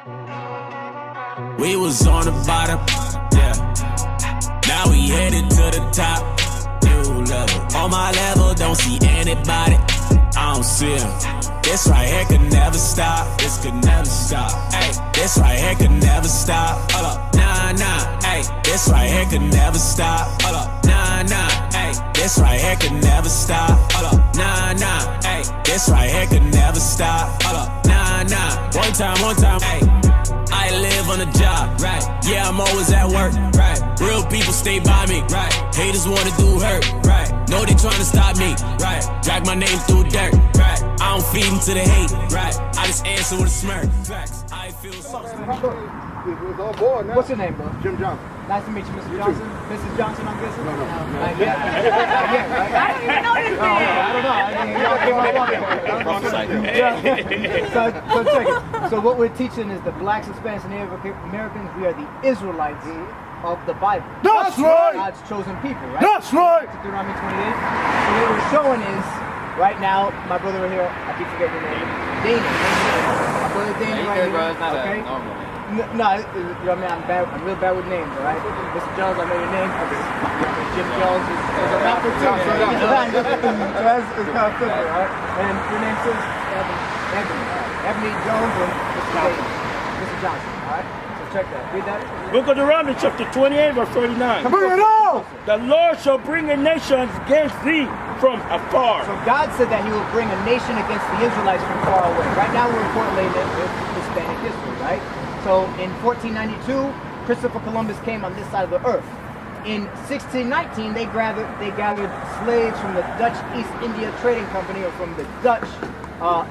We was on the bottom, yeah. Now we headed to the top. New level. On my level, don't see anybody. I don't see them. This right here could never stop. This could never stop. Ay, this right here could never stop. Hold up, nah, nah. Ay, this right here could never stop. Hold up, nah, nah. Ay, this right here could never stop. Hold up, nah, nah. Ay, this right here could never stop. Hold up, nah, nah. One time, ay. I live on the job, right? Yeah, I'm always at work, right? Real people stay by me, right? Haters wanna do hurt, right? Know they tryna stop me, right? Drag my name through dirt, right? I don't feed into the hate, right? I just answer with a smirk, facts. I feel so. What's your name, bro? Jim Johnson. Nice to meet you, Mr. Johnson. Mrs. Johnson, I'm guessing? No. Not yet, right? I don't even know this man. I don't know. I mean, y'all came on so check it. So what we're teaching is the blacks, Hispanics, and Native Americans, we are the Israelites of the Bible. That's right. God's chosen people, right? That's right. Deuteronomy 28. So what we're showing is, right now, my brother right here, I keep forgetting your name, Dana. My brother Dana right here. Bro, it's not okay? a normal name. No, you know what I mean? I'm real bad with names, all right? Mr. Jones, I know your name. Jim Jones is a rapper too. So that's kind of simple, all right? And your name is Ebony Jones and Mr. Johnson, all right? So check that. Read that. Book of Deuteronomy chapter 28 verse 39. Bring it on! The Lord shall bring a nation against thee from afar. So God said that he will bring a nation against the Israelites from far away. Right now we're in Portland with Hispanic history, right? So in 1492, Christopher Columbus came on this side of the earth. In 1619, they gathered slaves from the Dutch East India Trading Company, or from the Dutch,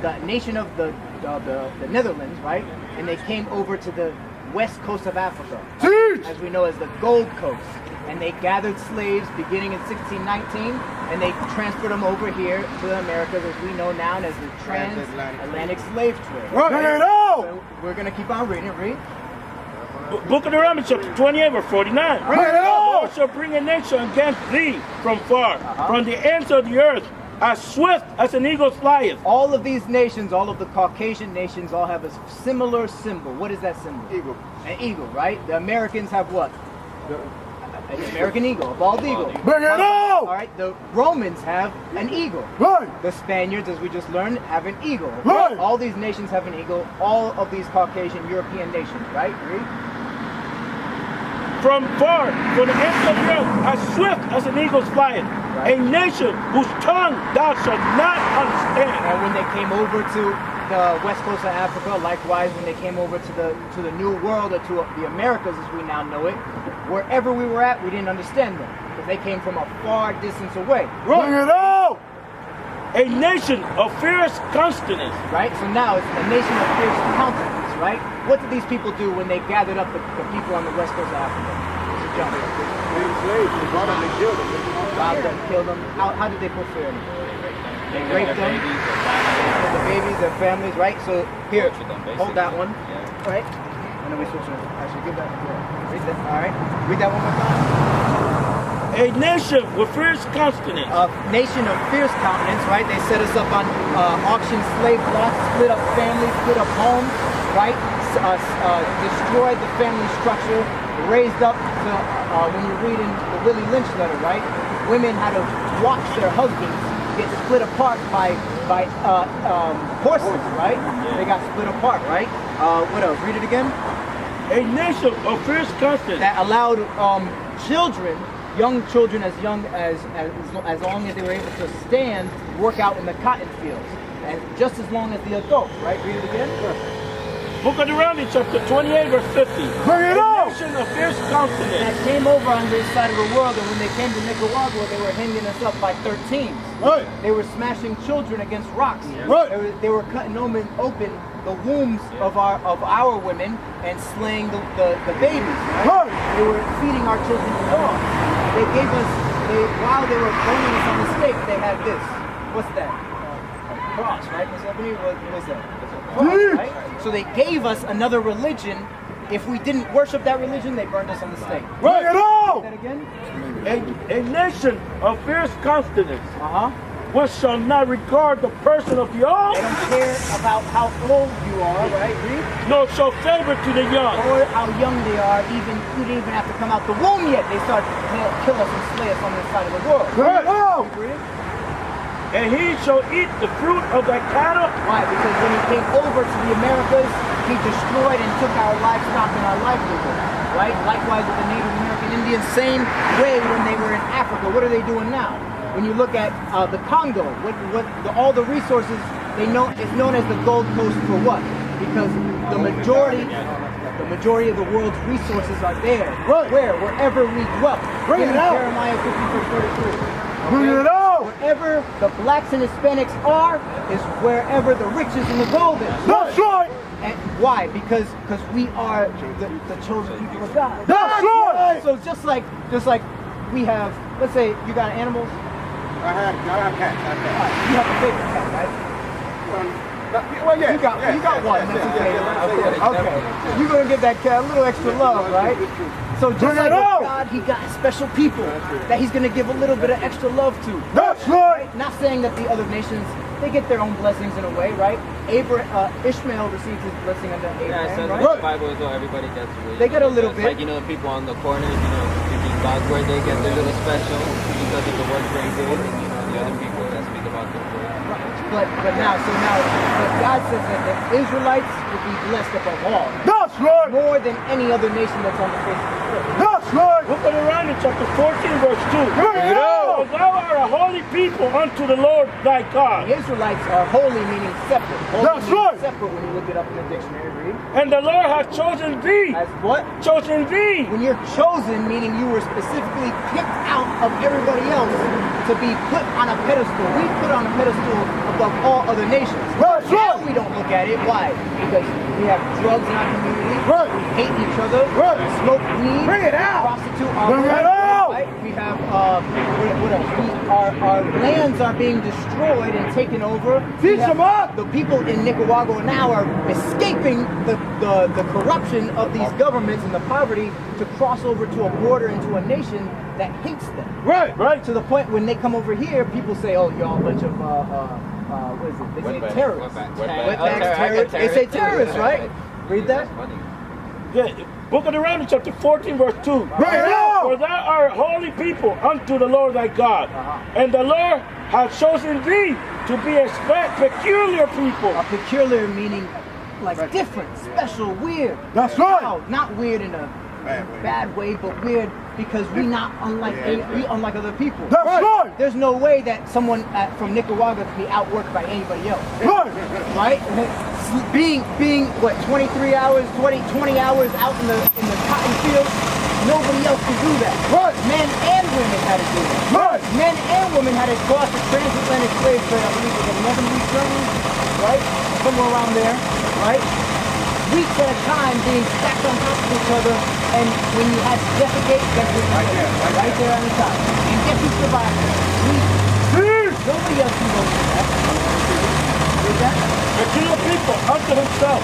the nation of the Netherlands, right? And they came over to the west coast of Africa, as we know as the Gold Coast. And they gathered slaves beginning in 1619, and they transferred them over here to the Americas, as we know now as the transatlantic slave trade. Bring it on! So we're gonna keep on reading. Read. Book of Deuteronomy chapter 28 verse 49. Bring it The on! Lord shall bring a nation against thee from far, from the ends of the earth, as swift as an eagle flieth. All of these nations, all of the Caucasian nations, all have a similar symbol. What is that symbol? Eagle. An eagle, right? The Americans have what? An American eagle, a bald eagle. Bring it on! All right, the Romans have an eagle. Right. The Spaniards, as we just learned, have an eagle. Right. All these nations have an eagle. All of these Caucasian European nations, right? Read. From far, from the ends of the earth, as swift as an eagle flieth. Right. A nation whose tongue thou shalt not understand. And when they came over to the west coast of Africa, likewise when they came over to the New World, or to the Americas as we now know it, wherever we were at, we didn't understand them because they came from a far distance away. Bring it on! A nation of fierce consonants. Right? So now it's a nation of fierce countenance, right? What did these people do when they gathered up the people on the west coast of Africa? Slaves, they brought them, they killed them. Robbed them, killed them. How did they put fear in them? They raped them. The babies, their families, right? So here, hold that one, right? And then we switch it. Actually, give that. Read that. All right. Read that one more time. A nation with fierce consonants. A nation of fierce countenance, right? They set us up on auction slave blocks, split up families, split up homes, right? Destroyed the family structure, raised up to, when you read in the Willie Lynch letter, right? Women had to watch their husbands get split apart by horses, right? They got split apart, right? What else? Read it again. A nation of fierce consonants. That allowed children, young children as long as they were able to stand, work out in the cotton fields, and just as long as the adults, right? Read it again. Book of Deuteronomy chapter 28 verse 50. Bring it on! A nation of fierce consonants. That came over on this side of the world, and when they came to Nicaragua, they were hanging us up by 13s. Right. They were smashing children against rocks. Right. They were cutting open the wombs of our women and slaying the babies. Right? Right. They were feeding our children raw. They gave us, while they were burning us on the stake, they had this. What's that? Cross, right, Miss Ebony? What was that? Cross, right? So they gave us another religion. If we didn't worship that religion, they burned us on the stake. Bring it Say on! that again? A nation of fierce consonants. which shall not regard the person of the old, They don't care about how old you are, right? Read. nor show favor to the young. Or how young they are. Even you didn't even have to come out the womb yet. They start to kill us and slay us on this side of the world. Right. Read. And he shall eat the fruit of thy cattle, Why? Because when he came over to the Americas, he destroyed and took our livestock and our livelihood. Right? Likewise with the Native American Indians, same way when they were in Africa. What are they doing now? When you look at the Congo, all the resources they know is known as the Gold Coast for what? Because the majority of the world's resources are there. Right. Wherever we dwell. Bring it out. Jeremiah 50:33. Bring it out. Wherever the blacks and Hispanics are, is wherever the riches and the gold is. That's right. And why? Because we are the chosen people of God. That's right. So just like we have, let's say you got animals. I have cats. You have a favorite cat, right? Well, yeah. You got one. That's your favorite. Okay. You're gonna give that cat a little extra love, right? So just like with God, he got special people that he's gonna give a little bit of extra love to. That's right. Not saying that the other nations, they get their own blessings in a way, right? Ishmael received his blessing under Abraham, Yeah, it says right? in the Bible as well, everybody gets They get a little bit. Like, the people on the corners, speaking God's word, they get their little special because of the word very good, and, the other people that speak about the word. But God says that the Israelites will be blessed above all. That's right. More than any other nation that's on the face of the earth. That's right. Look at Deuteronomy chapter 14, verse 2. Bring it out. For thou art a holy people unto the Lord thy God. The Israelites are holy, meaning separate. Holy That's means right. separate when you look it up in the dictionary, read. And the Lord hath chosen thee. As what? Chosen thee. When you're chosen, meaning you were specifically picked out of everybody else to be put on a pedestal. We put on a pedestal above all other nations. That's Now right. we don't look at it. Why? Because we have drugs in our community. Right. We hate each other. Right. We smoke weed. Bring it out. Prostitute our Bring it right? out. Right? We have what else? Our lands are being destroyed and taken over. Teach We have- them up. The people in Nicaragua now are escaping the corruption of these governments and the poverty to cross over to a border into a nation that hates them. Right. Right. To the point when they come over here, people say, "Oh, y'all a bunch of what is it? They say terrorists. Wetbacks, terrorists. They say terrorists, right? Read that. Yeah. Book of Deuteronomy chapter 14, verse 2. Bring it out. For thou art holy people unto the Lord thy God. And the Lord hath chosen thee to be a peculiar people. A peculiar meaning like different, special, weird. That's right. Wow, not weird in a bad way, but weird because we unlike other people. That's right. There's no way that someone from Nicaragua can be outworked by anybody else. Right. Right? Being what 23 hours, 20 hours out in the cotton field, nobody else can do that. Right. Men and women had to do that. Right. Men and women had to cross the transatlantic slave trade, I believe it was 11 weeks journey, right? Somewhere around there, right? Weeks at a time being stacked on top of each other, and when you had to defecate, guess what? Right there on the top. And guess who survived? We. Nobody else can go through that. Read that? Peculiar people unto himself.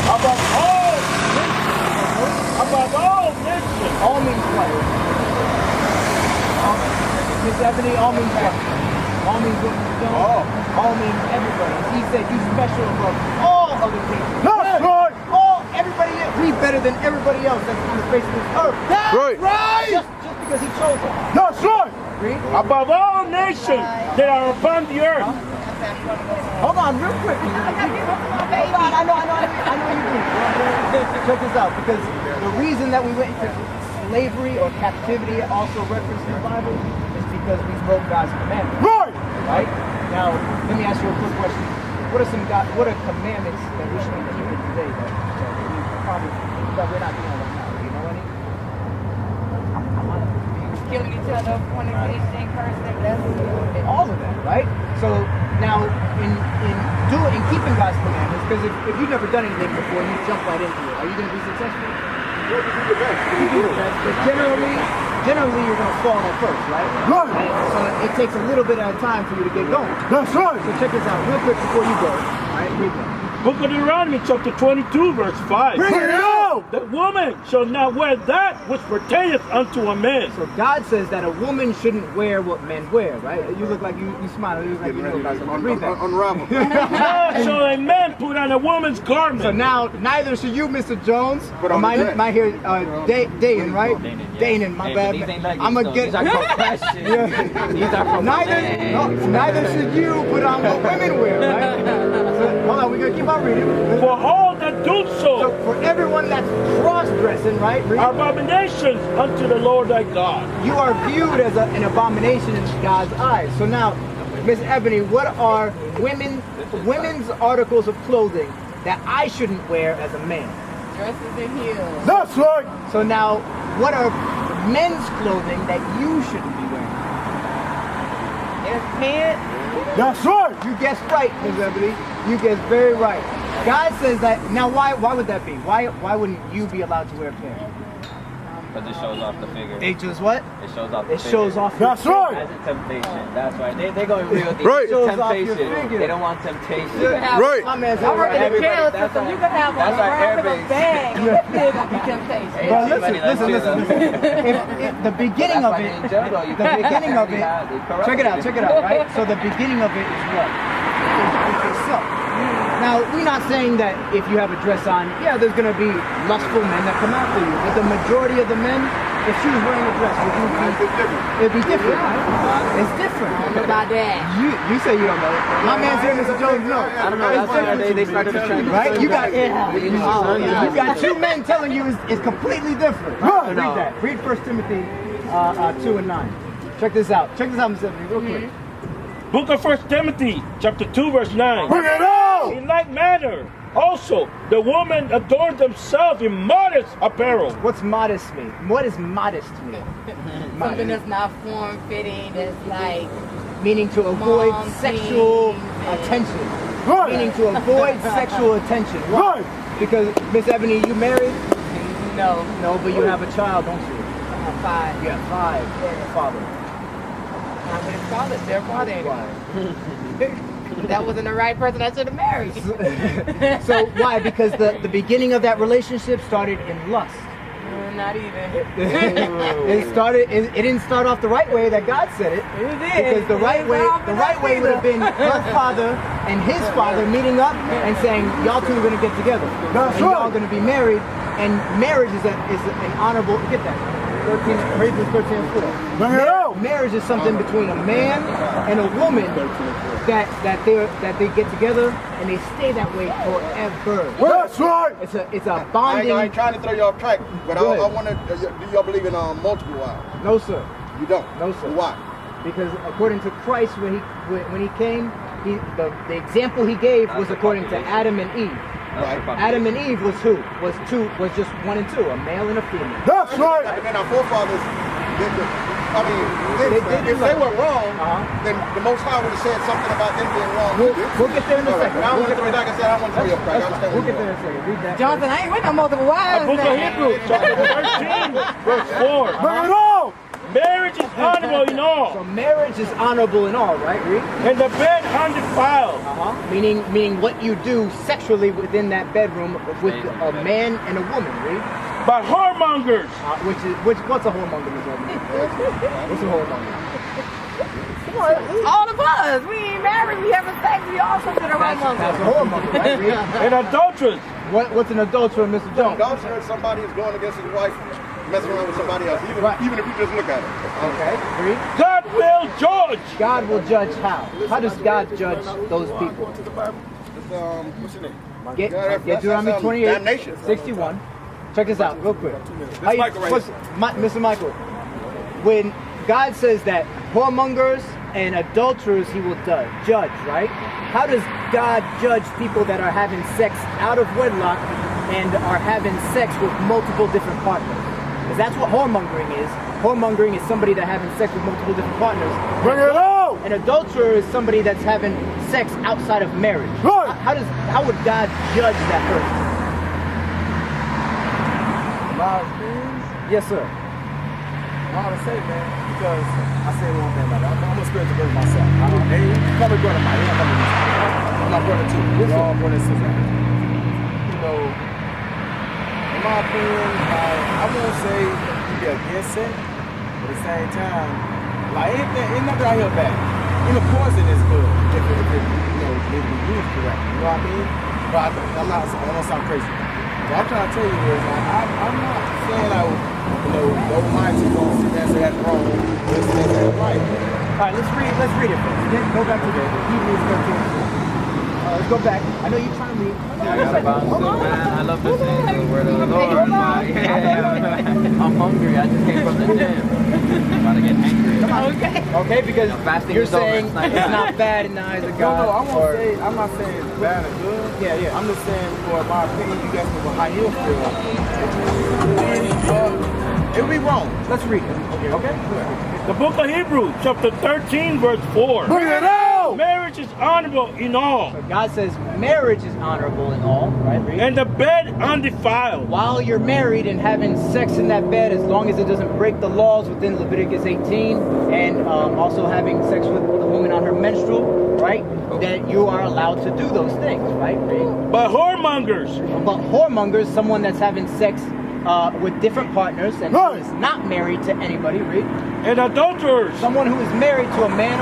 Above all nations. Above all nations. All means what? Miss Ebony, all means what? All means what? All means everybody. He said you special above all other people. That's right. Everybody else. We better than everybody else that's on the face of this earth. That's Right. Just because he chose us. That's right. Read. Above all nations that are upon the earth. Hold on, real quick. Hold on, I know you do. Check this out, because the reason that we went into slavery or captivity, also referenced in the Bible, is because we broke God's commandments. Right. Right? Now, let me ask you a quick question. What are commandments that we should be keeping today that we're not doing right now? Do you know any? Killing each other, fornication, cursing, that's All of that, right? So now, in keeping God's commandments, because if you've never done anything before, you jump right into it. Are you going to be successful? You do your best. But generally, you're going to fall at first, right? Right. And so it takes a little bit of time for you to get going. That's right. So check this out real quick before you go. All right, read that. Book of Deuteronomy chapter 22, verse 5. Bring it out. out! The woman shall not wear that which pertaineth unto a man. So God says that a woman shouldn't wear what men wear, right? You look like you smile. You look like you know about something. Read that. Unravel. Nor shall a man put on a woman's garment. So now, neither should you, Mr. Jones. Put on the dress. My here, Dayan, right? Dayan, my bad. I'm gonna get. These are from question. These are from Neither should you put on what women wear, right? So, hold on, we're gonna keep on reading. For all that do So so for everyone that's cross-dressing, right? Read. are abominations unto the Lord thy God. You are viewed as an abomination in God's eyes. So now, Miss Ebony, what are women's articles of clothing that I shouldn't wear as a man? Dresses and heels. That's right. So now, what are men's clothing that you shouldn't be wearing? There's pants. That's right. You guessed right, Miss Ebony. You guessed very right. God says that. Now, why would that be? Why wouldn't you be allowed to wear pants? Because it shows off the figure. It just what? It shows off the It figure. shows off. That's right. As a temptation. That's right. They going real deep. Right. Shows off your Temptation. figure. They don't want temptation. You can have, Right. My man's I work in the Everybody- jail that's system. right. You can have That's a right, random airbase. bag. Still gonna be temptation. But Everybody likes listen. it. If the beginning That's of why it, in jail, though, you the can't- beginning of it. they Check it out, right? So the beginning of it is what? It's yourself. Now, we're not saying that if you have a dress on, yeah, there's gonna be lustful men that come after you. But the majority of the men, if she was wearing a dress, it'd be different, right? It's different. I don't know about that. You say you don't know. My man's here, Mr. Jones, no. I don't know. That's why they started to try to Right? You got Yeah. you got two men telling you it's completely different. Read that. Read 1 Timothy 2 and 9. Check this out. Check this out, Mr. Ebony, real quick. Book of 1 Timothy, chapter 2, verse 9. Bring it out! In like manner, also, the women adorn themselves in modest apparel. What's modest mean? What does modest mean? Something that's not form-fitting. That's like Meaning to avoid Mom sexual things. attention. Right. Meaning to avoid sexual attention. Why? Right. Because Miss Ebony, you married? no. No, but you have a child, don't you? Five. You have 5. Father. I'm his father. Their father anyway. That wasn't the right person I should have married. So why? Because the beginning of that relationship started in lust. Not even. It didn't start off the right way that God said it. It did. Because the right way would have been her father and his father meeting up and saying, y'all two are gonna get together. That's and y'all right. gonna be married, and marriage is an honorable, get that. 13, read this 13 and 4. Bring it out. Marriage is something between a man and a woman that they get together and they stay that way forever. That's right. It's a I bonding. ain't trying to throw you off track, but Go I ahead. want to. Do y'all believe in multiple wives? No, sir. You don't. No, sir. Why? Because according to Christ, when he came, the example he gave was according to Adam and Eve. Right. Adam and Eve was who? Was just 1 and 2, a male and a female. That's right. And then our forefathers did if they were wrong, then the Most High would have said something about them being wrong. We'll get there in a second. Now, like I said, I want to throw you off track. I understand We'll where get there you're in a second. Read that. Johnson, I ain't with no multiple wives. Book of now. Hebrews, chapter 13, verse 4. Bring it out. Marriage is honorable in all, So marriage is honorable in all, right? Read. and the bed undefiled. Meaning what you do sexually within that bedroom with a man and a woman. Read. But whoremongers, What's a whoremonger, Ms. Evans? What's a whoremonger? All of us. We ain't married. We having sex. We all consider That's a whoremonger. whoremonger, right? Read. and adulterers, What's an adulterer, Mr. Jones? Adulterer is somebody who's going against his wife, messing around with somebody else, even if you just look at it. Okay. Read. God will judge. God will judge how? How does God judge those people? It's, what's your name? Get that's Deuteronomy 28, damnation. 61. Check this out real quick. Michael right Mr. Michael, when God says that whoremongers and adulterers he will judge, right? How does God judge people that are having sex out of wedlock and are having sex with multiple different partners? Because that's what whoremongering is. Whoremongering is somebody that's having sex with multiple different partners. Bring it out. An adulterer is somebody that's having sex outside of marriage. Right. How would God judge that person? My experience, Yes, sir. I want to say, man, because I say one thing about it. I'm a spiritual person myself. Hey, you call me brother Mike. You don't call me brother. I'm my brother too. We're all brothers and sisters. You know, and my opinion, I won't say be against it, but at the same time, like anything, ain't nothing out here bad. Even poison is good if it if we use correctly. You know what I mean? But I'm not sound crazy. What I'm trying to tell you is, I'm not saying no mindset don't see that, say that's wrong. This is right. All right, let's read it first. Go back to the Hebrews 13. Let's go back. I know you're trying to read. I love listening to the word of the Lord. I'm hungry. I just came from the gym. I'm about to get angry. Okay, because fasting you're is over. saying it's not bad in the eyes of God. No, I'm not saying it's bad or good. Yeah. I'm just saying, for my opinion, you guys know how you feel. It would be wrong. Let's read it. Okay? The book of Hebrews, chapter 13, verse 4. Bring it out! Marriage is honorable in all, So God says marriage is honorable in all, right? Read. and the bed undefiled. While you're married and having sex in that bed, as long as it doesn't break the laws within Leviticus 18, and also having sex with the woman on her menstrual, right? That you are allowed to do those things, right? Read. But whoremongers, But whoremongers, someone that's having sex with different partners and who is not married to anybody, read. and adulterers, Someone who is married to a man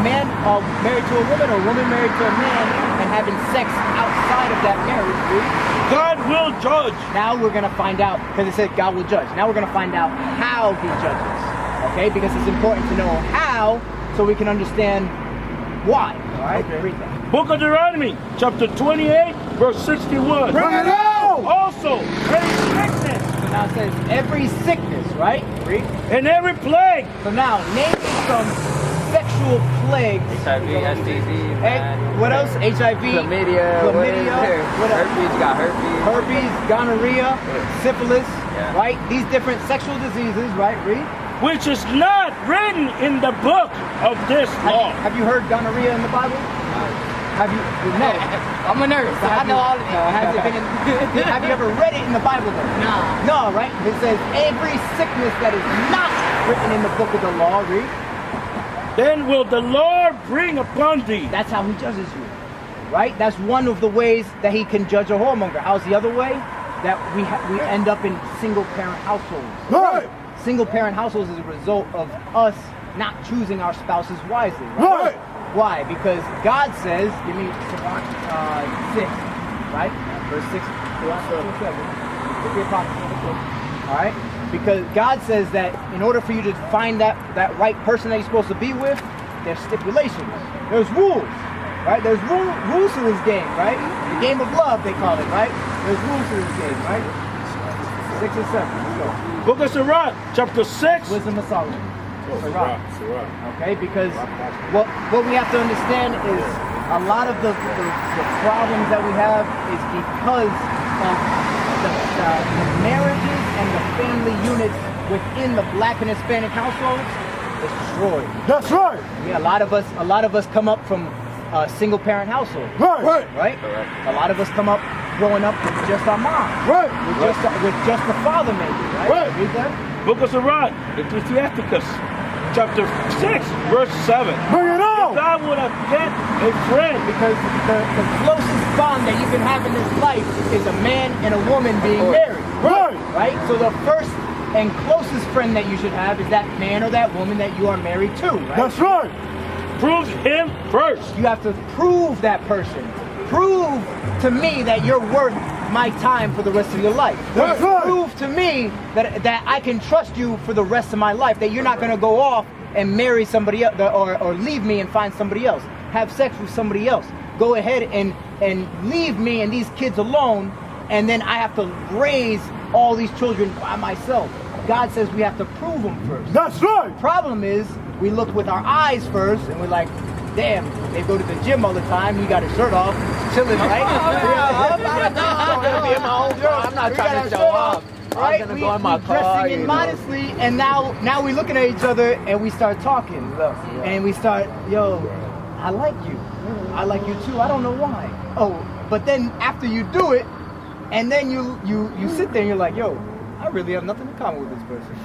married to a woman, or a woman married to a man, and having sex outside of that marriage, read. God will judge. Now we're going to find out, because it said God will judge. Now we're going to find out how he judges. Okay? Because it's important to know how so we can understand why. All right? Okay. Read that. Book of Deuteronomy, chapter 28, verse 61. Bring it out! Also, every sickness So now it says every sickness, right? Read. and every plague, So now name some sexual plagues. HIV, STD, What else? HIV, chlamydia, what else? herpes, you got herpes. Herpes, gonorrhea, syphilis, Yeah. right? These different sexual diseases, right? Read. which is not written in the book of this law. Have you heard gonorrhea in the Bible? Have you? No. I'm a nurse, so I know all of it. No, has it been have you ever read it in the Bible though? Nah. No, right? It says every sickness that is not written in the book of the law, read. Then will the Lord bring upon thee. That's how he judges you. Right? That's one of the ways that he can judge a whoremonger. How's the other way? That we end up in single parent households. Right! Single parent households is a result of us not choosing our spouses wisely. Right? Right! Why? Because God says, give me 6, right? Verse 6. Give me all right? Because God says that in order for you to find that right person that you're supposed to be with, there's stipulations. There's rules, right? There's rules to this game, right? The game of love, they call it, right? There's rules to this game, right? 6 and 7. Let's go. Book of Sirach, chapter 6. Wisdom of Solomon. Sirach. Okay, because what we have to understand is a lot of the problems that we have is because of the marriages and the family units within the Black and Hispanic households is destroyed. That's right! Yeah, a lot of us come up from single parent households. Right! Right? A lot of us come up growing up with just our mom. Right! With just the father maybe, right? Right. Read that? Book of Sirach, Ecclesiasticus, chapter 6, verse 7. Bring it out! God would have get a friend. Because the closest bond that you can have in this life is a man and a woman being married. Right! Right? So the first and closest friend that you should have is that man or that woman that you are married to, right? That's right! Prove him first. You have to prove that person. Prove to me that you're worth my time for the rest of your life. That's right. Prove to me that I can trust you for the rest of my life, that you're not going to go off and marry somebody else or leave me and find somebody else. Have sex with somebody else. Go ahead and leave me and these kids alone, and then I have to raise all these children by myself. God says we have to prove them first. That's right! Problem is, we look with our eyes first, and we're like, damn, they go to the gym all the time, he got his shirt off, chilling, right? I'm not trying to show off. Right? I'm gonna We go in my car, dressing you in know. modestly, and now we looking at each other, and we start talking. And we start, yo, I like you. I like you too, I don't know why. Oh, but then after you do it, and then you sit there and you're like, yo, I really have nothing in common with this person.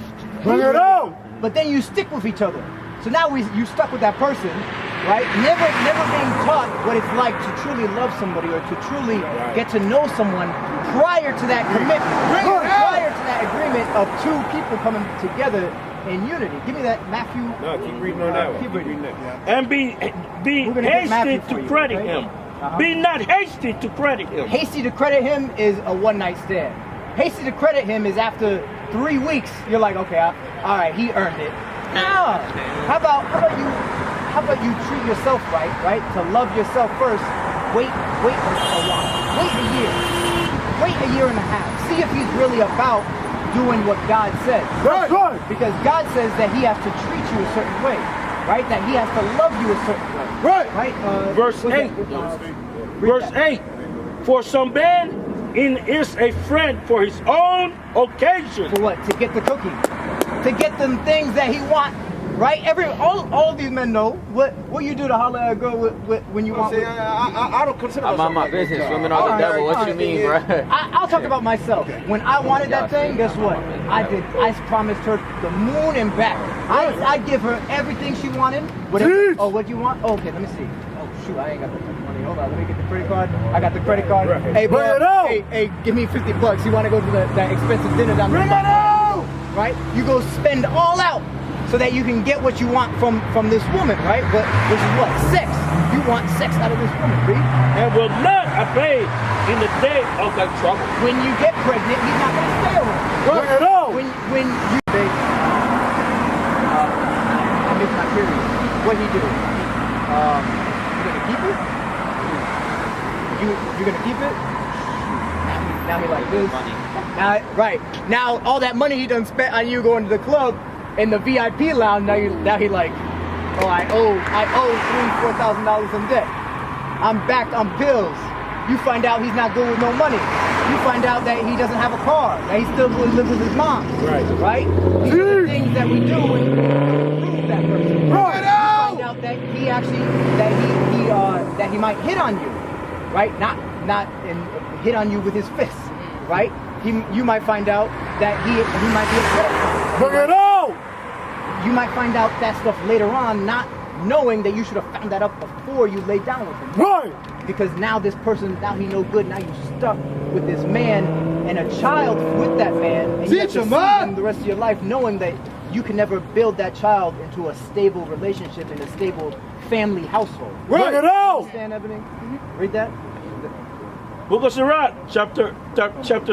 Bring it out! But then you stick with each other. So now you stuck with that person, right? Never being taught what it's like to truly love somebody or to truly get to know someone prior to that commitment, prior to that agreement of two people coming together in unity. Give me that Matthew. No, keep reading on that one. Keep reading. And be hasty to credit him. Be not hasty to credit him. Hasty to credit him is a one-night stand. Hasty to credit him is after 3 weeks, you're like, okay, all right, he earned it. No. How about you treat yourself right? To love yourself first. Wait a while. Wait a year. Wait a year and a half. See if he's really about doing what God says. Right. Because God says that he has to treat you a certain way, right? That he has to love you a certain way. Right. Verse 8. Verse 8. For some man is a friend for his own occasion. For what? To get the cookie. To get them things that he wants. Right? All of these men know what you do to holler at a girl when you want. I don't consider I'm on my business, women are the devil. What you mean, bro? I'll talk about myself. When I wanted that thing, guess what? I promised her the moon and back. I give her everything she wanted. Whatever. Oh, what you want? Okay, let me see. Oh shoot, I ain't got that much money. Hold on, let me get the credit card. I got the credit card. Right. Hey, bro. Hey, give me $50. You want to go to that expensive dinner down there? Bring it out! Right? You go spend all out. So that you can get what you want from this woman, right? But which is what? Sex. You want sex out of this woman, read? And will not obey in the day of thy trouble. When you get pregnant, he's not going to stay around. Bring it on. When you say, I miss my period. What he do? You gonna keep it? You gonna keep it? Now he like this. Now, right. Now all that money he done spent on you going to the club. In the VIP lounge, now he like, oh, I owe $3,000-4,000 in debt. I'm back on bills. You find out he's not good with no money. You find out that he doesn't have a car. That he still lives with his mom. Right? These are the things that we do when we prove that person. Right. You find out that he actually that he might hit on you, right? Not hit on you with his fists, right? You might find out that he might be a Bring it on. You might find out that stuff later on, not knowing that you should have found that out before you laid down with him. Right. Because now this person, now he no good. Now you're stuck with this man and a child with that man, and you have to see him the rest of your life, knowing that you can never build that child into a stable relationship in a stable family household. Bring it on. Understand, Ebony? Read that. Book of Sirach, chapter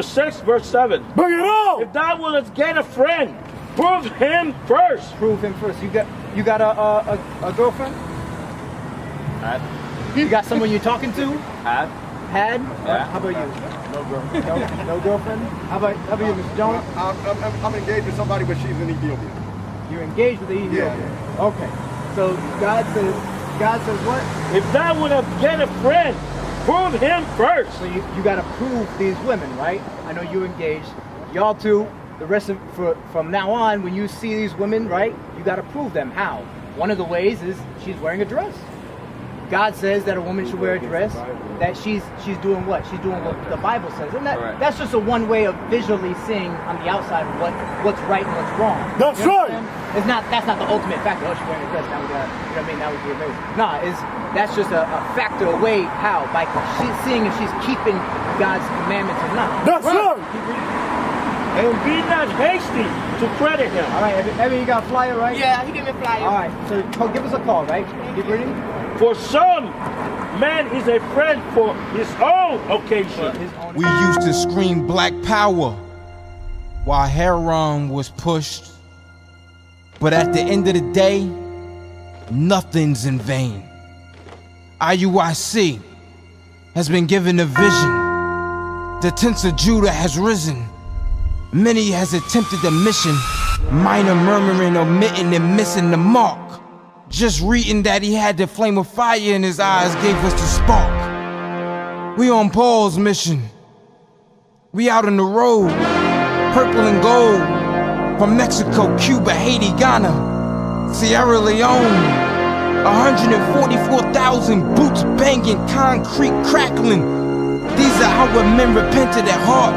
6, verse 7. Bring it on. If thou wilt get a friend, prove him first. Prove him first. You got a girlfriend? Had. You got someone you're talking to? Had. Yeah. How about you? No girlfriend. No girlfriend? How about you, Mr. Jones? I'm engaged with somebody, but she's in Ethiopia. You're engaged with the Ethiopian. Yeah. Okay. So God says what? If thou wilt get a friend, prove him first. So you got to prove these women, right? I know you're engaged. Y'all too. The rest of from now on, when you see these women, right, you got to prove them. How? One of the ways is she's wearing a dress. God says that a woman should wear a dress. That she's doing what? She's doing what the Bible says, and that's just a one way of visually seeing on the outside what's right and what's wrong. That's right. That's not the ultimate factor. Oh, she's wearing a dress. Now we got, you know what I mean? Now we do amazing. That's just a factor away. How? By seeing if she's keeping God's commandments or not. That's right. And be not hasty to credit him. All right, Evan, you got a flyer, right? Yeah, he gave me a flyer. All right, so give us a call, right? You ready? For some, man is a friend for his own occasion. We used to scream black power while heroin was pushed. But at the end of the day, nothing's in vain. IUIC has been given a vision. The tents of Judah has risen. Many has attempted the mission, minor murmuring, omitting and missing the mark. Just reading that he had the flame of fire in his eyes gave us the spark. We on Paul's mission. We out on the road, purple and gold. From Mexico, Cuba, Haiti, Ghana, Sierra Leone. 144,000 boots banging, concrete crackling. These are our men repented at heart.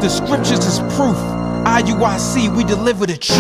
The scriptures is proof. IUIC, we deliver the truth.